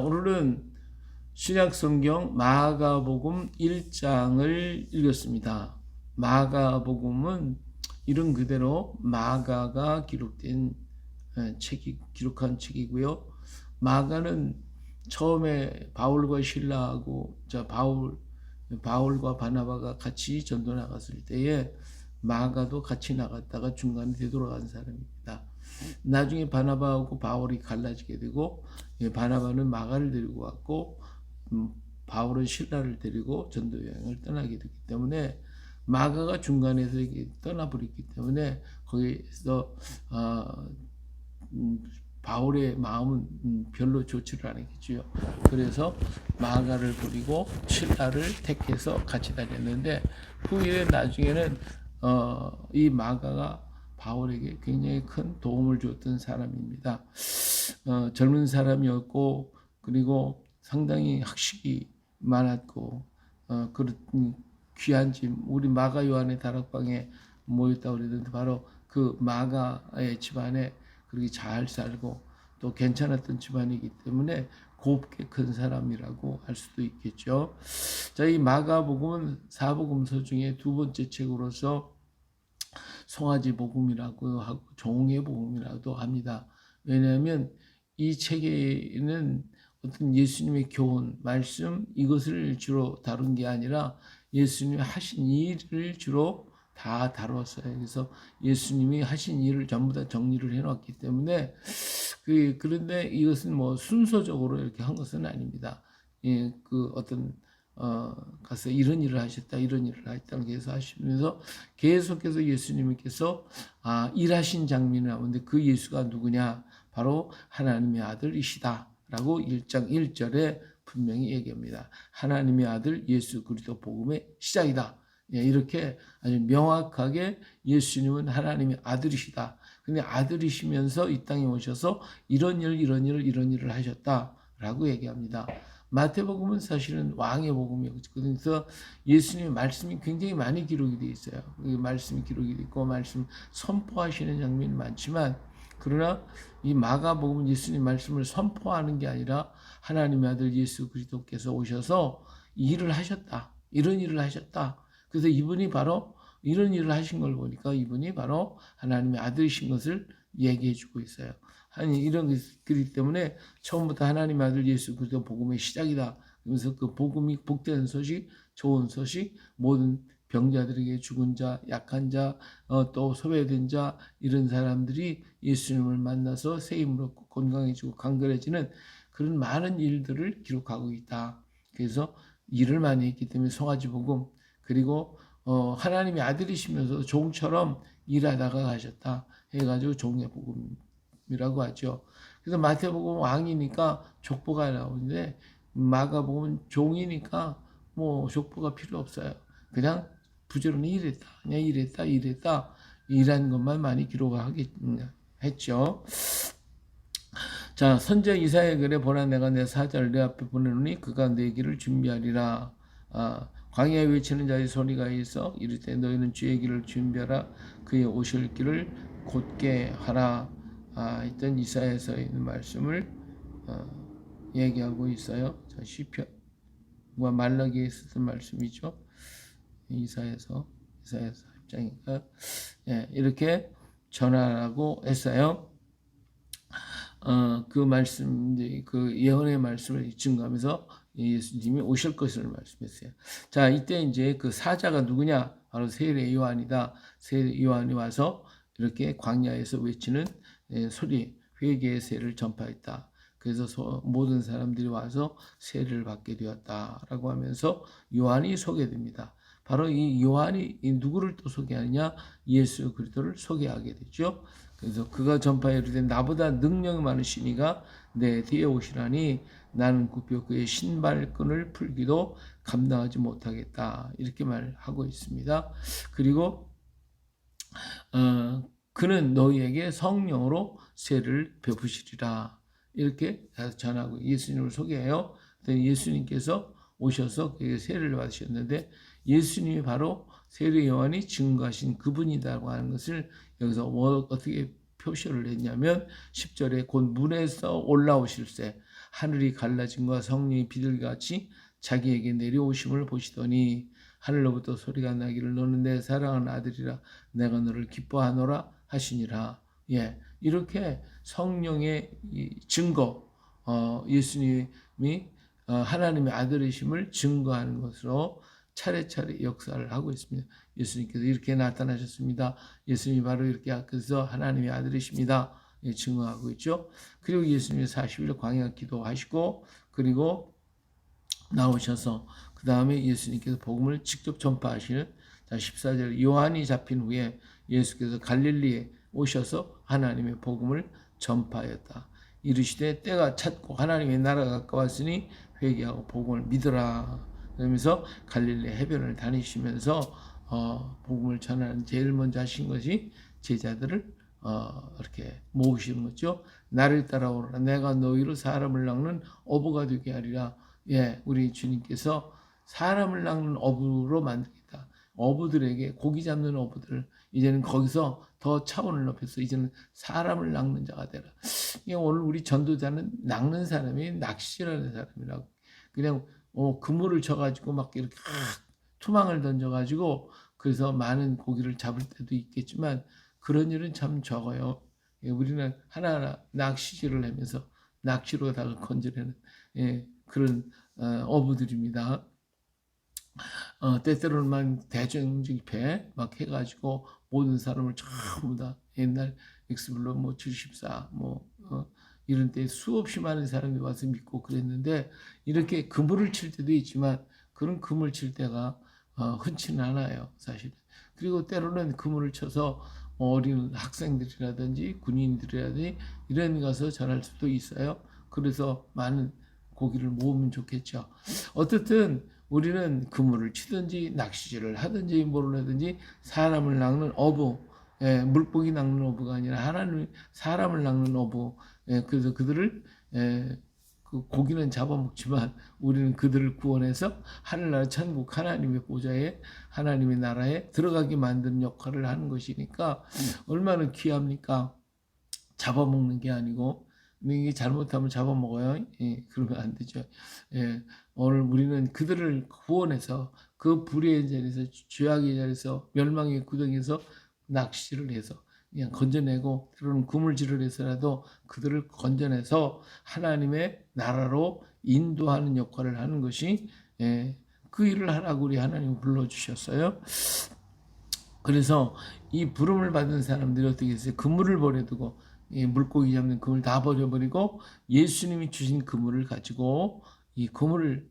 오늘은 신약성경 마가복음 1장을 읽었습니다. 마가복음은 이름 그대로 마가가 기록된 기록한 책이고요. 마가는 처음에 바울과 실라하고 바울과 바나바가 같이 전도 나갔을 때에 마가도 같이 나갔다가 중간에 되돌아간 사람입니다. 나중에 바나바하고 바울이 갈라지게 되고 바나바는 마가를 데리고 갔고 바울은 실라를 데리고 전도 여행을 떠나게 됐기 때문에 마가가 중간에서 떠나버렸기 때문에 거기서 바울의 마음은 별로 좋지를 않았겠죠. 그래서 마가를 버리고 실라를 택해서 같이 다녔는데 후에 나중에는 이 마가가 바울에게 굉장히 큰 도움을 줬던 사람입니다. 젊은 사람이었고 그리고 상당히 학식이 많았고 그런 귀한 짐 우리 마가 요한의 다락방에 모였다고 그러던데 바로 그 마가의 집안에 그렇게 잘 살고 또 괜찮았던 집안이기 때문에 곱게 큰 사람이라고 할 수도 있겠죠. 자, 이 마가복음은 사복음서 중에 두 번째 책으로서 송아지 복음이라고 하고 종의 복음이라고도 합니다. 왜냐하면 이 책에는 어떤 예수님의 교훈, 말씀 이것을 주로 다룬 게 아니라 예수님이 하신 일을 주로 다 다뤘어요. 그래서 예수님이 하신 일을 전부 다 정리를 해놨기 때문에 그런데 이것은 뭐 순서적으로 이렇게 한 것은 아닙니다. 예, 그 어떤 가서 이런 일을 하셨다, 이런 일을 하셨다 계속 하시면서 계속해서 예수님께서 일하신 장면이 나오는데 그 예수가 누구냐? 바로 하나님의 아들이시다라고 1장 1절에 분명히 얘기합니다. 하나님의 아들 예수 그리스도 복음의 시작이다. 예, 이렇게 아주 명확하게 예수님은 하나님의 아들이시다. 근데 아들이시면서 이 땅에 오셔서 이런 일을 하셨다라고 얘기합니다. 마태복음은 사실은 왕의 복음이거든요. 그래서 예수님의 말씀이 굉장히 많이 기록이 되어 있어요. 말씀이 기록이 되어 있고 말씀 선포하시는 장면이 많지만 그러나 이 마가복음은 예수님 말씀을 선포하는 게 아니라 하나님의 아들 예수 그리스도께서 오셔서 일을 하셨다. 이런 일을 하셨다. 그래서 이분이 바로 이런 일을 하신 걸 보니까 이분이 바로 하나님의 아들이신 것을 얘기해 주고 있어요. 아니 이런 것이기 때문에 처음부터 하나님의 아들 예수 그리스도 복음의 시작이다. 그러면서 그 복음이 복된 소식, 좋은 소식, 모든 병자들에게 죽은 자, 약한 자, 또 소외된 자 이런 사람들이 예수님을 만나서 새 힘을 얻고 건강해지고 강건해지는 그런 많은 일들을 기록하고 있다. 그래서 일을 많이 했기 때문에 송아지 복음 그리고 하나님의 아들이시면서 종처럼 일하다가 가셨다 해가지고 종의 복음이라고 하죠. 그래서 마태복음 왕이니까 족보가 나오는데 마가복음은 종이니까 뭐 족보가 필요 없어요. 그냥 부지런히 일했다 일한 것만 많이 기록했죠. 자, 선지자 이사야 글에 보라 내가 내 사자를 내 앞에 보내노니 그가 내 길을 준비하리라. 광야에 외치는 자의 소리가 있어 이르되 너희는 주의 길을 준비하라 그의 오실 길을 곧게 하라. 했던 이사야에서 있는 말씀을 얘기하고 있어요. 자, 시편과 말라기에 있었던 말씀이죠. 이사야서 4장인가 이렇게 전하라고 했어요. 그 말씀, 그 예언의 말씀을 증거하면서 예수님이 오실 것을 말씀했어요. 자, 이때 이제 그 사자가 누구냐? 바로 세례 요한이다. 세례 요한이 와서 이렇게 광야에서 외치는 소리, 회개의 세를 전파했다. 그래서 모든 사람들이 와서 세례를 받게 되었다라고 하면서 요한이 소개됩니다. 바로 이 요한이 누구를 또 소개하느냐? 예수 그리스도를 소개하게 되죠. 그래서 그가 전파에 이르되 나보다 능력이 많으신 이가 내 뒤에 오시라니 나는 굽혀 그의 신발끈을 풀기도 감당하지 못하겠다. 이렇게 말하고 있습니다. 그리고 그는 너희에게 성령으로 세를 베푸시리라. 이렇게 전하고 예수님을 소개해요. 예수님께서 오셔서 그에게 세례를 받으셨는데 예수님이 바로 세례 요한이 증거하신 그분이라고 하는 것을 여기서 어떻게 표시를 했냐면 10절에 곧 문에서 올라오실세 하늘이 갈라짐과 성령이 비둘기같이 자기에게 내려오심을 보시더니 하늘로부터 소리가 나기를 너는 내 사랑하는 아들이라 내가 너를 기뻐하노라 하시니라. 예, 이렇게 성령의 증거, 예수님이 하나님의 아들이심을 증거하는 것으로 차례차례 역사를 하고 있습니다. 예수님께서 이렇게 나타나셨습니다. 예수님이 바로 이렇게 그래서 하나님의 아들이십니다. 예, 증거하고 있죠. 그리고 예수님이 40일 광야 기도하시고 그리고 나오셔서 그 다음에 예수님께서 복음을 직접 전파하시는 14절 요한이 잡힌 후에 예수께서 갈릴리에 오셔서 하나님의 복음을 전파하였다. 이르시되 때가 찼고 하나님의 나라가 가까웠으니 회개하고 복음을 믿으라. 그러면서 갈릴리 해변을 다니시면서 복음을 전하는 제일 먼저 하신 것이 제자들을 이렇게 모으시는 거죠. 나를 따라오라. 내가 너희로 사람을 낚는 어부가 되게 하리라. 예, 우리 주님께서 사람을 낚는 어부로 만들겠다. 어부들에게 고기 잡는 어부들 이제는 거기서 더 차원을 높여서 이제는 사람을 낚는 자가 되라. 오늘 우리 전도자는 낚는 사람이 낚시라는 사람이라고. 그냥 그물을 쳐가지고 막 이렇게 투망을 던져가지고 그래서 많은 고기를 잡을 때도 있겠지만 그런 일은 참 적어요. 우리는 하나하나 낚시질을 하면서 낚시로다가 건져내는 그런 어부들입니다. 때때로는 막 대정집회 막 해가지고 모든 사람을 전부 다 옛날 엑스블로 뭐 74 이런 때 수없이 많은 사람이 와서 믿고 그랬는데 이렇게 그물을 칠 때도 있지만 그런 그물 칠 때가 흔치는 않아요, 사실. 그리고 때로는 그물을 쳐서 어린 학생들이라든지 군인들이라든지 이런 가서 전할 수도 있어요. 그래서 많은 고기를 모으면 좋겠죠. 어쨌든 우리는 그물을 치든지 낚시질을 하든지 뭘 하든지 사람을 낚는 어부, 물고기 낚는 어부가 아니라 하나님 사람을 낚는 어부. 그래서 그들을 그 고기는 잡아먹지만 우리는 그들을 구원해서 하늘나라 천국 하나님의 보좌에 하나님의 나라에 들어가게 만드는 역할을 하는 것이니까 얼마나 귀합니까? 잡아먹는 게 아니고 이게 잘못하면 잡아먹어요. 그러면 안 되죠. 오늘 우리는 그들을 구원해서 그 불의의 자리에서 죄악의 자리에서 멸망의 구덩이에서 낚시를 해서 그냥 건져내고 때로는 그물질을 해서라도 그들을 건져내서 하나님의 나라로 인도하는 역할을 하는 것이 그 일을 하라고 우리 하나님 불러주셨어요. 그래서 이 부름을 받은 사람들이 어떻게 했어요? 그물을 버려두고 물고기 잡는 그물 다 버려버리고 예수님이 주신 그물을 가지고 이 그물을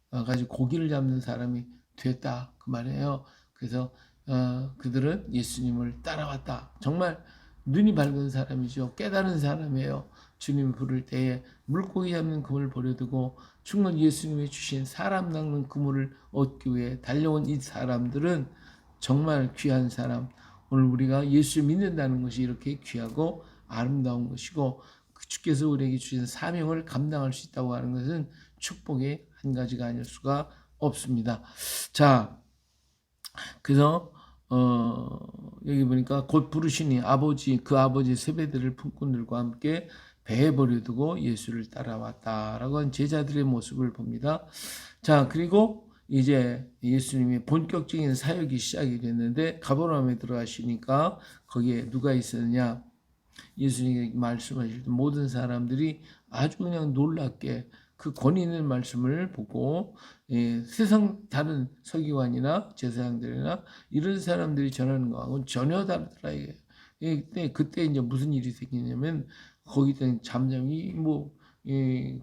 가지고 고기를 잡는 사람이 됐다 그 말이에요. 그래서 그들은 예수님을 따라왔다. 정말 눈이 밝은 사람이죠. 깨달은 사람이에요. 주님을 부를 때에 물고기 잡는 그물을 버려두고 충만 예수님이 주신 사람 낚는 그물을 얻기 위해 달려온 이 사람들은 정말 귀한 사람. 오늘 우리가 예수 믿는다는 것이 이렇게 귀하고 아름다운 것이고 주께서 우리에게 주신 사명을 감당할 수 있다고 하는 것은 축복의 한 가지가 아닐 수가 없습니다. 자, 그래서 여기 보니까 곧 부르시니 그 아버지 세배들을 품꾼들과 함께 배에 버려두고 예수를 따라왔다라고 한 제자들의 모습을 봅니다. 자, 그리고 이제 예수님이 본격적인 사역이 시작이 됐는데 가버나움에 들어가시니까 거기에 누가 있었느냐? 예수님이 말씀하실 때 모든 사람들이 아주 그냥 놀랍게 그 권위 있는 말씀을 보고 세상 다른 서기관이나 제사장들이나 이런 사람들이 전하는 거하고는 전혀 다르더라 이게. 그때 이제 무슨 일이 생기냐면 거기 잠잠히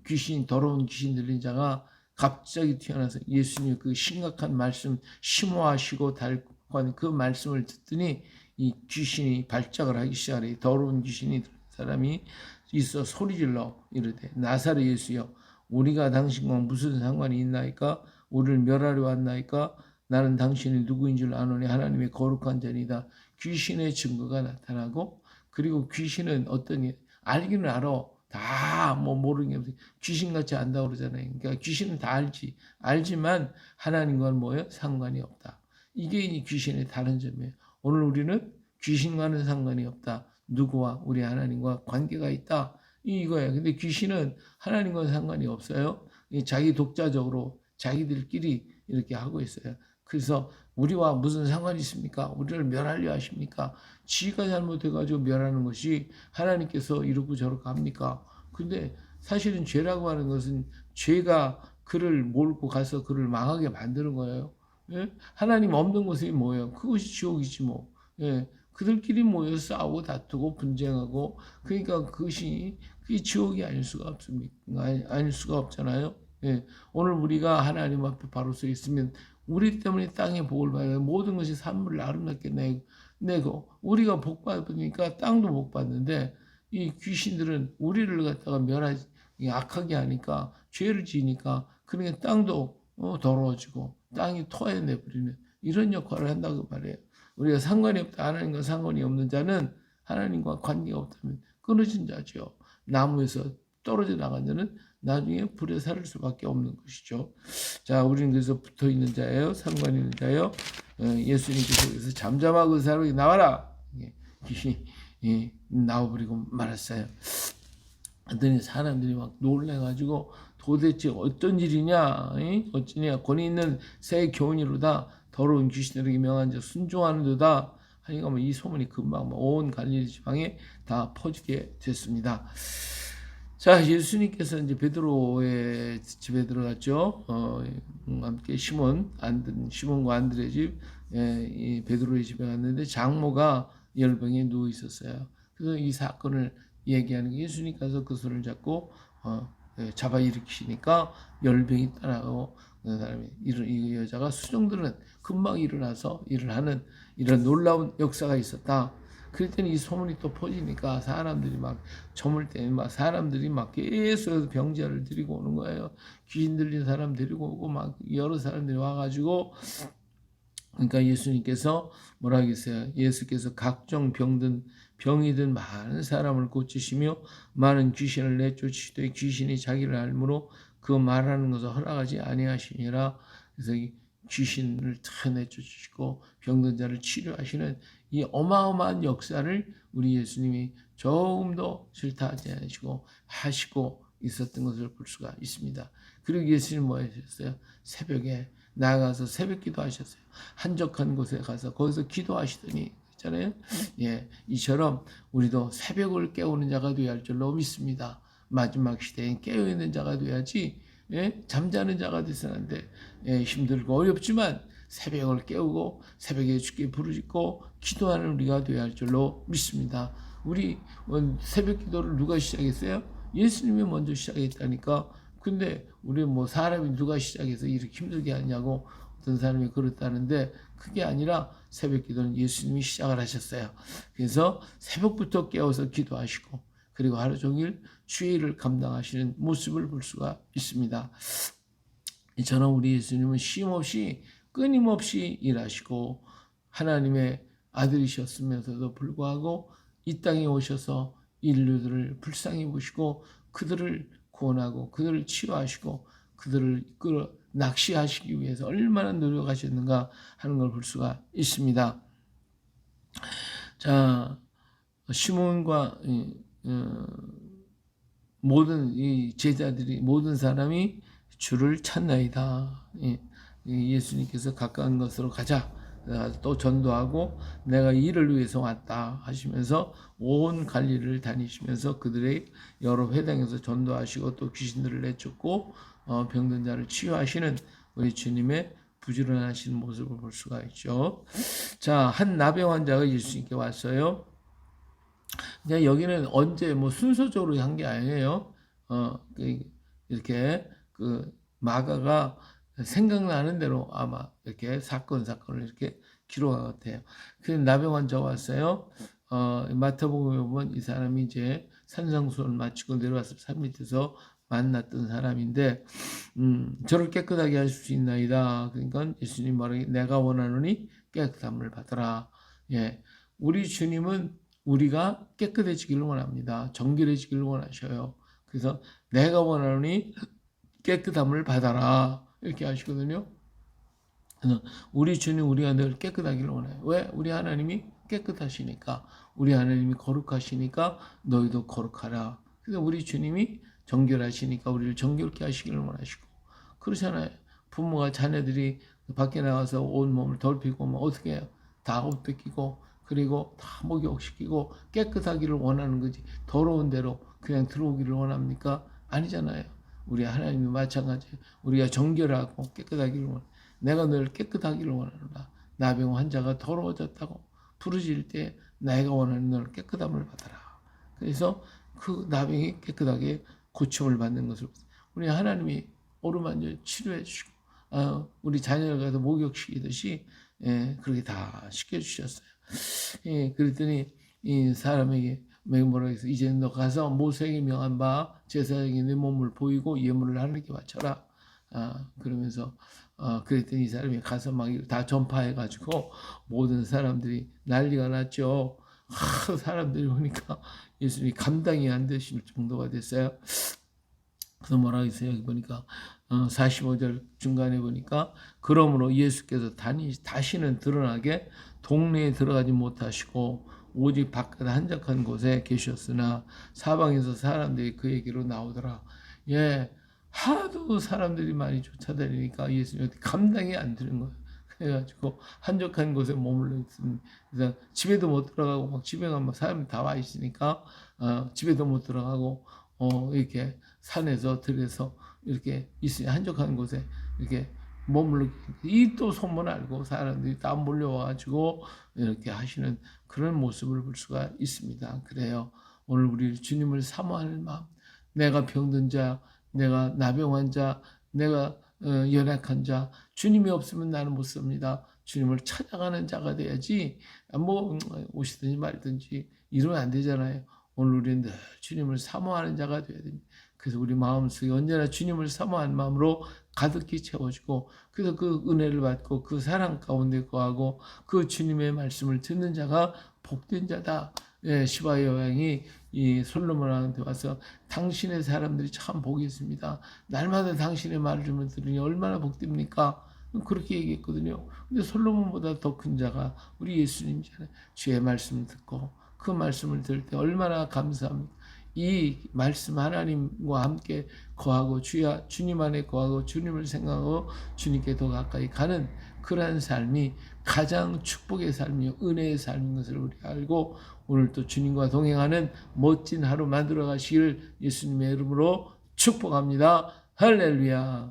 귀신 더러운 귀신 들린 자가 갑자기 튀어나와서 예수님 그 심각한 말씀 심오하시고 달콤한 그 말씀을 듣더니 이 귀신이 발작을 하기 시작해. 더러운 귀신이 들은 사람이 있어 소리질러 이르되 나사렛 예수여 우리가 당신과 무슨 상관이 있나이까? 우리를 멸하려 왔나이까? 나는 당신이 누구인 줄 아노니 하나님의 거룩한 자니다. 귀신의 증거가 나타나고 그리고 귀신은 어떤 알기는 알아. 다 모르는 게 없어요. 귀신같이 안다고 그러잖아요. 그러니까 귀신은 다 알지만 하나님과는 뭐예요? 상관이 없다. 이게 이 귀신의 다른 점이에요. 오늘 우리는 귀신과는 상관이 없다. 누구와? 우리 하나님과 관계가 있다. 이거예요. 근데 귀신은 하나님과 상관이 없어요. 자기 독자적으로 자기들끼리 이렇게 하고 있어요. 그래서 우리와 무슨 상관이 있습니까? 우리를 멸하려 하십니까? 지가 잘못해가지고 멸하는 것이 하나님께서 이러고 저러고 합니까? 근데 사실은 죄라고 하는 것은 죄가 그를 몰고 가서 그를 망하게 만드는 거예요. 예? 하나님 없는 곳이 뭐예요? 그것이 지옥이지 뭐. 예. 그들끼리 모여서 싸우고 다투고 분쟁하고 그러니까 그게 지옥이 아닐 수가 없습니까? 아닐 수가 없잖아요. 예. 오늘 우리가 하나님 앞에 바로 서 있으면 우리 때문에 땅에 복을 받아요. 모든 것이 산물을 아름답게 내고 우리가 복 받으니까 땅도 복 받는데 이 귀신들은 우리를 갖다가 멸하지 악하게 하니까 죄를 지으니까 그러니까 땅도 더러워지고 땅이 토해내 버리는 이런 역할을 한다고 말해요. 우리가 상관이 없다. 하나님과 상관이 없는 자는 하나님과 관계가 없다면 끊어진 자죠. 나무에서 떨어져 나간 자는 나중에 불에 사를 수밖에 없는 것이죠. 자, 우리는 그래서 붙어 있는 자예요. 상관 있는 자예요. 예수님께서 그래서 잠잠하고 사람이 나와라. 귀신이 나와버리고 말았어요. 그랬더니 사람들이 막 놀래가지고 도대체 어떤 일이냐, 어찌냐, 권위 있는 새 교훈이로다. 더러운 귀신들에게 명한 자 순종하는도다. 하니까 이 소문이 금방 온 갈릴리 지방에 다 퍼지게 됐습니다. 자, 예수님께서 이제 베드로의 집에 들어갔죠. 함께 시몬과 안드레 집, 이 베드로의 집에 갔는데 장모가 열병에 누워 있었어요. 그래서 이 사건을 얘기하는 게 예수님께서 그 손을 잡고 잡아 일으키시니까 열병이 떠나고 그 사람이 이 여자가 수종들은 금방 일어나서 일을 하는 이런 놀라운 역사가 있었다. 그랬더니 이 소문이 또 퍼지니까 사람들이 막 저물 때 막 사람들이 막 계속 병자를 데리고 오는 거예요. 귀신 들린 사람 데리고 오고 막 여러 사람들이 와가지고 그러니까 예수님께서 뭐라 하겠어요? 예수께서 각종 병이든 많은 사람을 고치시며 많은 귀신을 내쫓으시되 귀신이 자기를 알므로 그 말하는 것을 허락하지 아니하시니라. 그래서 이 귀신을 다 내쫓으시고 병든 자를 치료하시는 이 어마어마한 역사를 우리 예수님이 조금 더 싫다하지 하시고 있었던 것을 볼 수가 있습니다. 그리고 예수님 뭐 하셨어요? 새벽에 나가서 새벽 기도하셨어요. 한적한 곳에 가서 거기서 기도하시더니 있잖아요. 예, 이처럼 우리도 새벽을 깨우는 자가 되어야 할 줄로 믿습니다. 마지막 시대에 깨어있는 자가 돼야지 잠자는 자가 되서는 안 돼. 힘들고 어렵지만 새벽을 깨우고 새벽에 주께 부르짖고 기도하는 우리가 되어야 할 줄로 믿습니다. 우리 새벽 기도를 누가 시작했어요? 예수님이 먼저 시작했다니까. 근데 우리 뭐 사람이 누가 시작해서 이렇게 힘들게 하냐고 어떤 사람이 그렇다는데 그게 아니라 새벽 기도는 예수님이 시작을 하셨어요. 그래서 새벽부터 깨워서 기도하시고 그리고 하루 종일 주의 일을 감당하시는 모습을 볼 수가 있습니다. 이처럼 우리 예수님은 쉼없이 끊임없이 일하시고 하나님의 아들이셨으면서도 불구하고 이 땅에 오셔서 인류들을 불쌍히 보시고 그들을 구원하고 그들을 치유하시고 그들을 이끌어 낚시하시기 위해서 얼마나 노력하셨는가 하는 걸 볼 수가 있습니다. 자, 시몬과 모든 이 제자들이 모든 사람이 주를 찾나이다. 예수님께서 가까운 것으로 가자. 또 전도하고 내가 이를 위해서 왔다 하시면서 온 갈릴리를 다니시면서 그들의 여러 회당에서 전도하시고 또 귀신들을 내쫓고 병든 자를 치유하시는 우리 주님의 부지런하신 모습을 볼 수가 있죠. 자, 한 나병 환자가 예수님께 왔어요. 그냥 여기는 언제 뭐 순서적으로 한 게 아니에요. 이렇게 그 마가가 생각나는 대로 아마 이렇게 사건을 이렇게 기록한 것 같아요. 그 나병 환자가 왔어요. 마태복음에 보면 이 사람이 이제 산상수훈을 마치고 내려와서 산 밑에서 만났던 사람인데 저를 깨끗하게 할 수 있나이다. 그러니까 예수님 말하기 내가 원하노니 깨끗함을 받으라. 예, 우리 주님은 우리가 깨끗해지기를 원합니다. 정결해지기를 원하셔요. 그래서 내가 원하노니 깨끗함을 받아라 이렇게 하시거든요. 그래서 우리 주님 우리가 늘 깨끗하기를 원해요. 왜? 우리 하나님이 깨끗하시니까 우리 하나님이 거룩하시니까 너희도 거룩하라. 그래서 우리 주님이 정결하시니까 우리를 정결케 하시기를 원하시고, 그렇잖아요. 부모가 자녀들이 밖에 나가서 온 몸을 덜피고 뭐 어떻게 해요? 다 옷 벗기고 그리고 다 목욕시키고 깨끗하기를 원하는 거지, 더러운 대로 그냥 들어오기를 원합니까? 아니잖아요. 우리 하나님이 마찬가지예요. 우리가 정결하고 깨끗하기를 원해. 내가 늘 깨끗하기를 원하노라. 나병 환자가 더러워졌다고 부르짖을 때 내가 원하는 널 깨끗함을 받아라. 그래서 그 나병이 깨끗하게 고침을 받는 것을 우리 하나님이 오르만져 치료해 주시고, 우리 자녀를 가서 목욕시키듯이 그렇게 다 시켜주셨어요. 그랬더니 이 사람에게 뭐라고 해서 이제 너 가서 모세에게 명한 바 제사장이 내 몸을 보이고 예물을 하나님께 바쳐라. 그러면서 그랬더니 이 사람이 가서 막 다 전파해가지고 모든 사람들이 난리가 났죠. 사람들이 보니까 예수님이 감당이 안 되실 정도가 됐어요. 그래서 뭐라고 했어요? 여기 보니까 45절 중간에 보니까 그러므로 예수께서 다시는 드러나게 동네에 들어가지 못하시고 오직 바깥 한적한 곳에 계셨으나 사방에서 사람들이 그에게로 나오더라. 하도 사람들이 많이 쫓아다니니까 예수님이 감당이 안 되는 거예요. 그래가지고 한적한 곳에 머물러 있습니다. 그래서 집에도 못 들어가고 막 집에 가면 사람이 다 와 있으니까 집에도 못 들어가고 이렇게 산에서 들에서 이렇게 있으니 한적한 곳에 이렇게 머물러 이 또 소문 알고 사람들이 다 몰려와가지고 이렇게 하시는 그런 모습을 볼 수가 있습니다. 그래요. 오늘 우리 주님을 사모하는 마음, 내가 병든 자, 내가 나병 환자, 내가 연약한 자, 주님이 없으면 나는 못 삽니다. 주님을 찾아가는 자가 돼야지 뭐 오시든지 말든지 이러면 안 되잖아요. 오늘 우리는 늘 주님을 사모하는 자가 되어야 됩니다. 그래서 우리 마음속에 언제나 주님을 사모하는 마음으로 가득히 채워지고, 그래서 그 은혜를 받고 그 사랑 가운데 거하고 그 주님의 말씀을 듣는 자가 복된 자다. 시바 여왕이 이 솔로몬 왕한테 와서 당신의 사람들이 참 복이 있습니다. 날마다 당신의 말을 좀 들으니 얼마나 복됩니까? 그렇게 얘기했거든요. 근데 솔로몬보다 더 큰 자가 우리 예수님이잖아요. 주의 말씀을 듣고 그 말씀을 들을 때 얼마나 감사합니까? 이 말씀 하나님과 함께 거하고 주님 안에 거하고 주님을 생각하고 주님께 더 가까이 가는 그러한 삶이 가장 축복의 삶이요 은혜의 삶인 것을 우리 알고 오늘 또 주님과 동행하는 멋진 하루 만들어 가시길 예수님의 이름으로 축복합니다. 할렐루야.